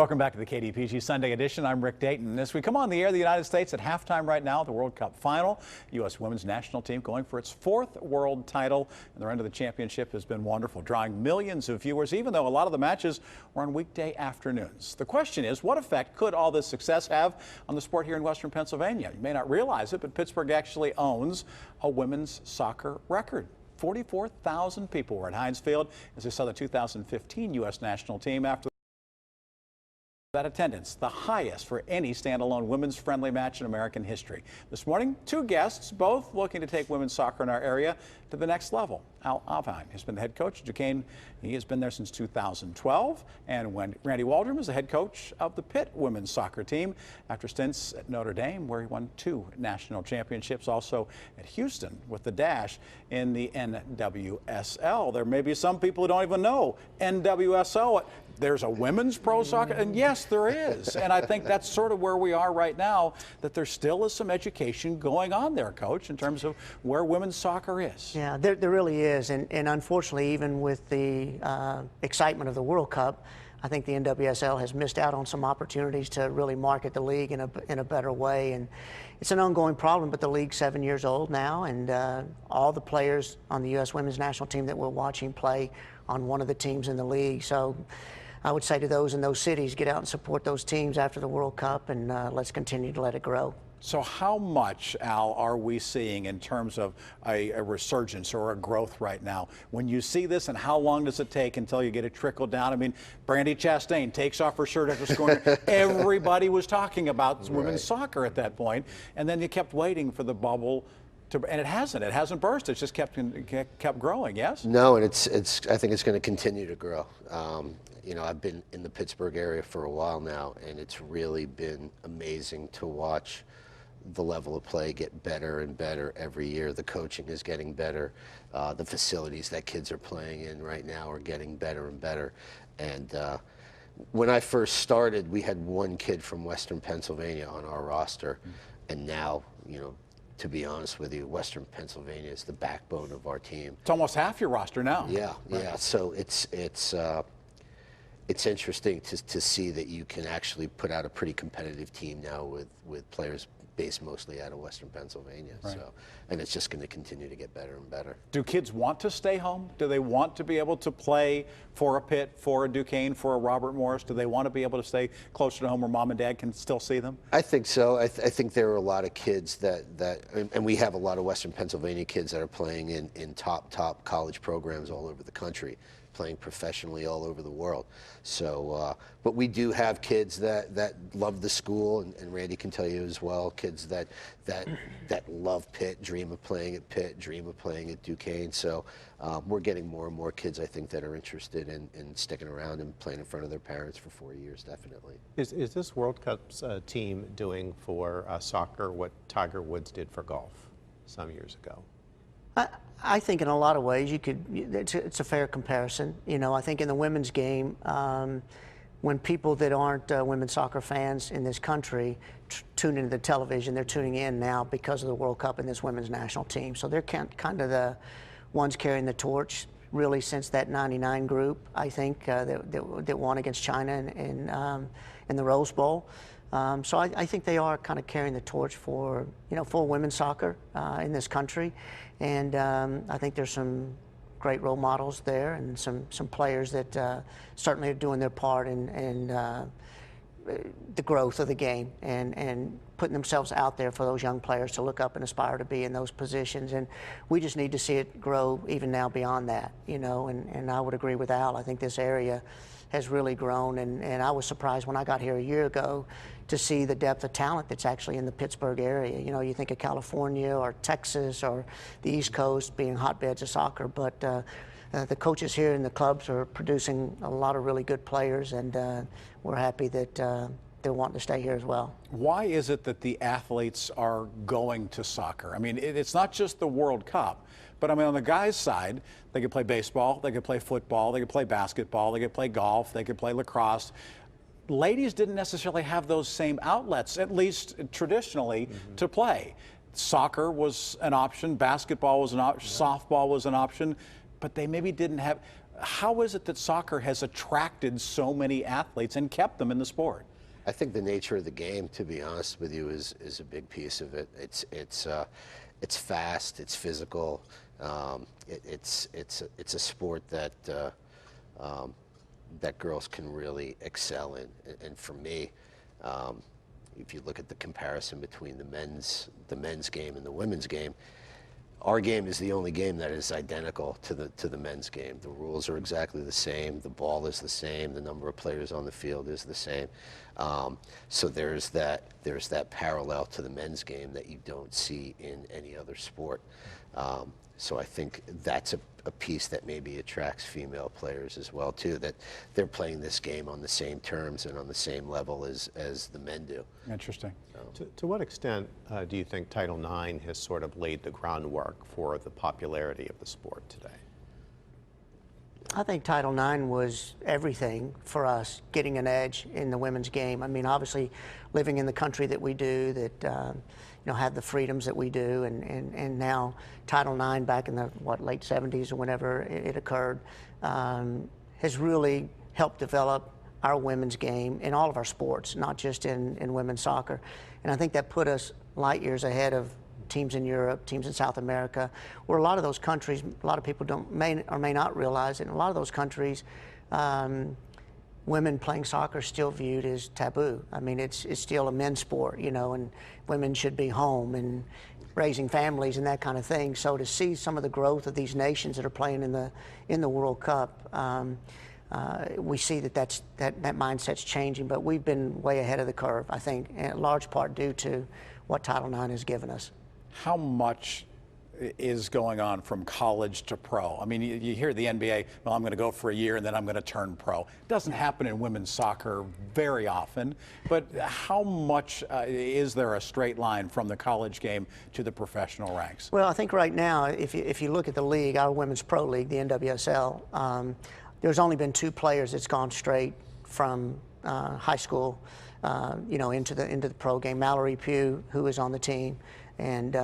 Welcome back to the KDKA-TV Sunday edition. I'm Rick Dayton. As we come on the air, the United States at halftime right now, the World Cup final. U.S. women's national team going for its fourth world title, and the run to the championship has been wonderful, drawing millions of viewers, even though a lot of the matches were on weekday afternoons. The question is, what effect could all this success have on the sport here in Western Pennsylvania? You may not realize it, but Pittsburgh actually owns a women's soccer record. 44,000 people were at Heinz Field as they saw the 2015 U.S. national team after that attendance, the highest for any standalone women's friendly match in American history. This morning, two guests, both looking to take women's soccer in our area to the next level. Al Avheim has been the head coach of Duquesne. He has been there since 2012. And when Randy Waldrum is the head coach of the Pitt women's soccer team after stints at Notre Dame, where he won 2 national championships, also at Houston with the Dash in the NWSL. There may be some people who don't even know NWSL. There's a women's pro soccer, and yes, there is. And I think that's sort of where we are right now, that there still is some education going on there, Coach, in terms of where women's soccer is. Yeah, there really is. And unfortunately, even with the excitement of the World Cup, I think the NWSL has missed out on some opportunities to really market the league in a better way. And it's an ongoing problem, but the league's 7 years old now, and all the players on the U.S. women's national team that we're watching play on one of the teams in the league. So I would say to those in those cities, get out and support those teams after the World Cup, and let's continue to let it grow. So how much, Al, are we seeing in terms of a resurgence or a growth right now? When you see this, and how long does it take until you get it trickled down? I mean, Brandi Chastain takes off her shirt after scoring. Everybody was talking about women's soccer at that point, and then you kept waiting for the bubble and it hasn't burst. It's just kept growing. Yes. No, and I think it's going to continue to grow. You know, I've been in the Pittsburgh area for a while now, and it's really been amazing to watch the level of play get better and better every year. The coaching is getting better. The facilities that kids are playing in right now are getting better and better. And when I first started, we had one kid from Western Pennsylvania on our roster, and now, you know, to be honest with you, Western Pennsylvania is the backbone of our team. It's almost half your roster now. Yeah, right. Yeah. So it's interesting to see that you can actually put out a pretty competitive team now with players based mostly out of Western Pennsylvania. Right. So, and it's just going to continue to get better and better. Do kids want to stay home? Do they want to be able to play for a Pitt, for a Duquesne, for a Robert Morris? Do they want to be able to stay closer to home where mom and dad can still see them? I think so. I think there are a lot of kids and we have a lot of Western Pennsylvania kids that are playing in top college programs all over the country, playing professionally all over the world. So, but we do have kids that love the school, and Randy can tell you as well, kids that love Pitt, dream of playing at Pitt, dream of playing at Duquesne. So we're getting more and more kids, I think, that are interested in sticking around and playing in front of their parents for 4 years, definitely. Is this World Cup's team doing for soccer what Tiger Woods did for golf some years ago? I think in a lot of ways it's a fair comparison. You know, I think in the women's game, when people that aren't women's soccer fans in this country tune into the television, they're tuning in now because of the World Cup and this women's national team. So they're kind of the ones carrying the torch really since that '99 group, I think, that won against China in the Rose Bowl. So I think they are kind of carrying the torch for, you know, for women's soccer in this country, and I think there's some great role models there, and some players that certainly are doing their part in the growth of the game and putting themselves out there for those young players to look up and aspire to be in those positions. And we just need to see it grow even now beyond that, you know, and I would agree with Al. I think this area has really grown, and I was surprised when I got here a year ago to see the depth of talent that's actually in the Pittsburgh area. You know, you think of California or Texas or the East Coast being hotbeds of soccer, but the coaches here in the clubs are producing a lot of really good players, and we're happy that they're wanting to stay here as well. Why is it that the athletes are going to soccer? I mean, it's not just the World Cup, but I mean, on the guys' side, they could play baseball, they could play football, they could play basketball, they could play golf, they could play lacrosse. Ladies didn't necessarily have those same outlets, at least traditionally, to play. Soccer was an option, basketball was an option, softball was an option, but they maybe didn't have. How is it that soccer has attracted so many athletes and kept them in the sport? I think the nature of the game, to be honest with you, is a big piece of it. It's fast, it's physical, it's a sport that that girls can really excel in. And for me, if you look at the comparison between the men's game and the women's game, our game is the only game that is identical to the men's game. The rules are exactly the same. The ball is the same. The number of players on the field is the same. So there's that parallel to the men's game that you don't see in any other sport. So I think that's a piece that maybe attracts female players as well too, that they're playing this game on the same terms and on the same level as the men do. Interesting. To what extent do you think Title IX has sort of laid the groundwork for the popularity of the sport today? I think Title IX was everything for us, getting an edge in the women's game. I mean, obviously, living in the country that we do, that you know, have the freedoms that we do, and now Title IX back in the late 70s or whenever it occurred, has really helped develop our women's game in all of our sports, not just in women's soccer. And I think that put us light years ahead of teams in Europe, teams in South America, where a lot of those countries, a lot of people may or may not realize it, in a lot of those countries, women playing soccer is still viewed as taboo. I mean, it's still a men's sport, you know, and women should be home and raising families and that kind of thing. So to see some of the growth of these nations that are playing in the World Cup, we see that mindset's changing, but we've been way ahead of the curve, I think, in large part due to what Title IX has given us. How much is going on from college to pro? I mean, you hear the NBA, well, I'm going to go for a year and then I'm going to turn pro. It doesn't happen in women's soccer very often, but how much is there a straight line from the college game to the professional ranks? Well, I think right now, if you look at the league, our women's pro league, the NWSL, there's only been 2 players that's gone straight from high school, you know, into the pro game. Mallory Pugh, who is on the team, and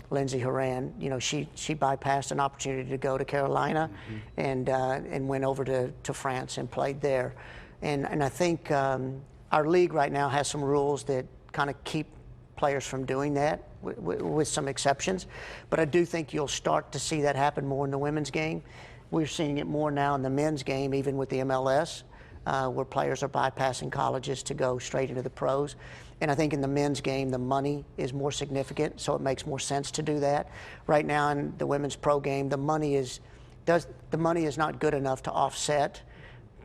Lindsay Horan. You know, she bypassed an opportunity to go to Carolina, and went over to France and played there. And I think our league right now has some rules that kind of keep players from doing that, with some exceptions. But I do think you'll start to see that happen more in the women's game. We're seeing it more now in the men's game, even with the MLS, where players are bypassing colleges to go straight into the pros. And I think in the men's game, the money is more significant, so it makes more sense to do that. Right now in the women's pro game, the money is not good enough to offset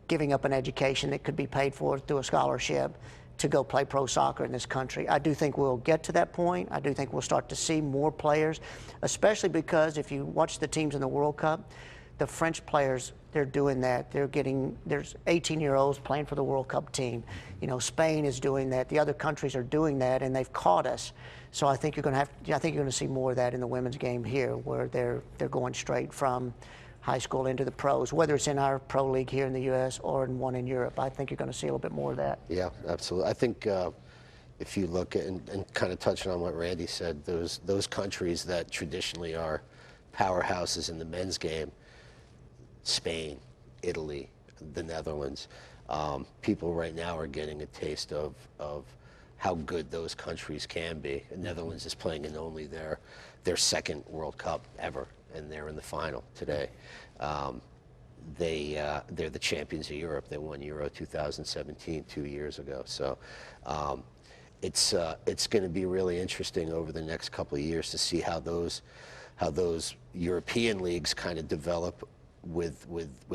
giving up an education that could be paid for through a scholarship to go play pro soccer in this country. I do think we'll get to that point. I do think we'll start to see more players, especially because if you watch the teams in the World Cup, the French players, they're doing that. There's 18-year-olds playing for the World Cup team. You know, Spain is doing that. The other countries are doing that, and they've caught us. So I think you're going to see more of that in the women's game here, where they're going straight from high school into the pros, whether it's in our pro league here in the U.S. or in one in Europe. I think you're going to see a little bit more of that. Yeah, absolutely. I think if you look at, and kind of touching on what Randy said, those countries that traditionally are powerhouses in the men's game, Spain, Italy, the Netherlands, people right now are getting a taste of how good those countries can be. The Netherlands is playing in only their second World Cup ever, and they're in the final today. They're the champions of Europe. They won Euro 2017 2 years ago. So it's going to be really interesting over the next couple of years to see how those European leagues kind of develop with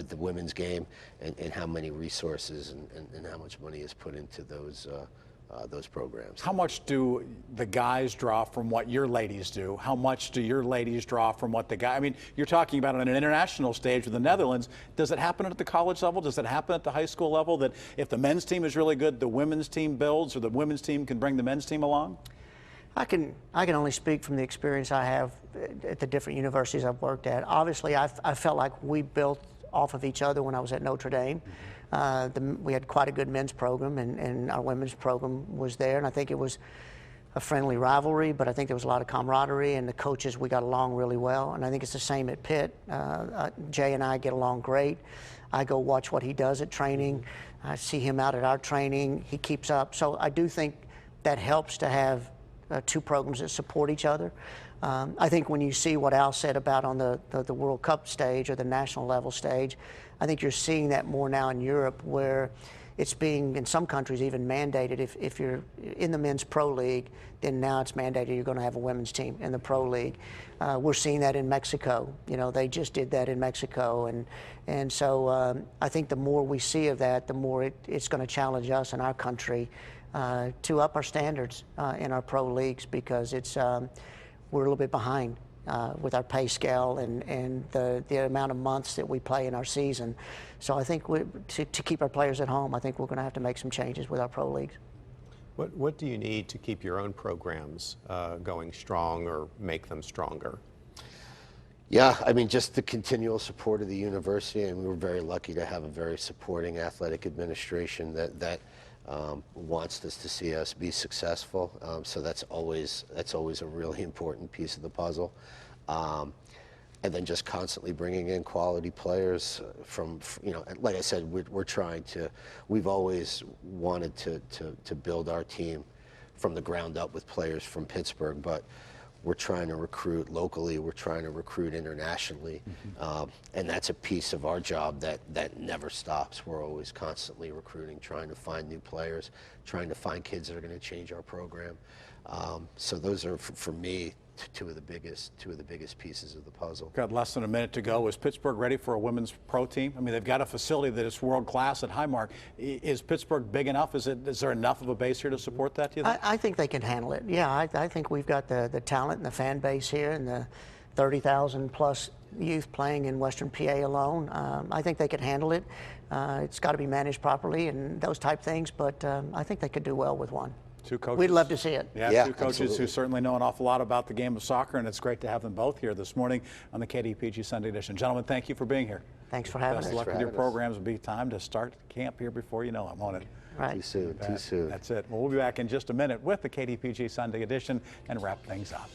the women's game, and how many resources and how much money is put into those programs. How much do the guys draw from what your ladies do? How much do your ladies draw from what the guys? I mean, you're talking about on an international stage with the Netherlands. Does it happen at the college level? Does it happen at the high school level that if the men's team is really good, the women's team builds, or the women's team can bring the men's team along? I can only speak from the experience I have at the different universities I've worked at. Obviously, I felt like we built off of each other when I was at Notre Dame. We had quite a good men's program, and our women's program was there. And I think it was a friendly rivalry, but I think there was a lot of camaraderie, and the coaches, we got along really well. And I think it's the same at Pitt. Jay and I get along great. I go watch what he does at training. I see him out at our training. He keeps up. So I do think that helps to have two programs that support each other. I think when you see what Al said about on the World Cup stage or the national level stage, I think you're seeing that more now in Europe, where it's being, in some countries, even mandated. If you're in the men's pro league, then now it's mandated you're going to have a women's team in the pro league. We're seeing that in Mexico. You know, they just did that in Mexico, and so I think the more we see of that, the more it's going to challenge us in our country to up our standards in our pro leagues, because it's we're a little bit behind with our pay scale and the amount of months that we play in our season. So I think to keep our players at home, I think we're going to have to make some changes with our pro leagues. What do you need to keep your own programs going strong or make them stronger? Yeah, I mean, just the continual support of the university, and we were very lucky to have a very supporting athletic administration that wants us to see us be successful. So that's always a really important piece of the puzzle. And then just constantly bringing in quality players from, you know, like I said, we've always wanted to build our team from the ground up with players from Pittsburgh, but we're trying to recruit locally, we're trying to recruit internationally, and that's a piece of our job that never stops. We're always constantly recruiting, trying to find new players, trying to find kids that are going to change our program. So those are, for me, two of the biggest pieces of the puzzle. Got less than a minute to go. Is Pittsburgh ready for a women's pro team? I mean, they've got a facility that is world class at Highmark. Is Pittsburgh big enough? Is there enough of a base here to support that, do you think? I think they can handle it. Yeah, I think we've got the talent and the fan base here, and the 30,000 plus youth playing in Western PA alone. I think they could handle it. It's got to be managed properly and those type things, but I think they could do well with one. Two coaches. We'd love to see it. Yeah, two coaches absolutely. who certainly know an awful lot about the game of soccer, and it's great to have them both here this morning on the KDPG Sunday edition. Gentlemen, thank you for being here. Thanks for having us. Best of luck with your programs. It'll be time to start camp here before you know it, won't it? Right. Too soon, too soon. That's it. Well, we'll be back in just a minute with the KDPG Sunday edition and wrap things up.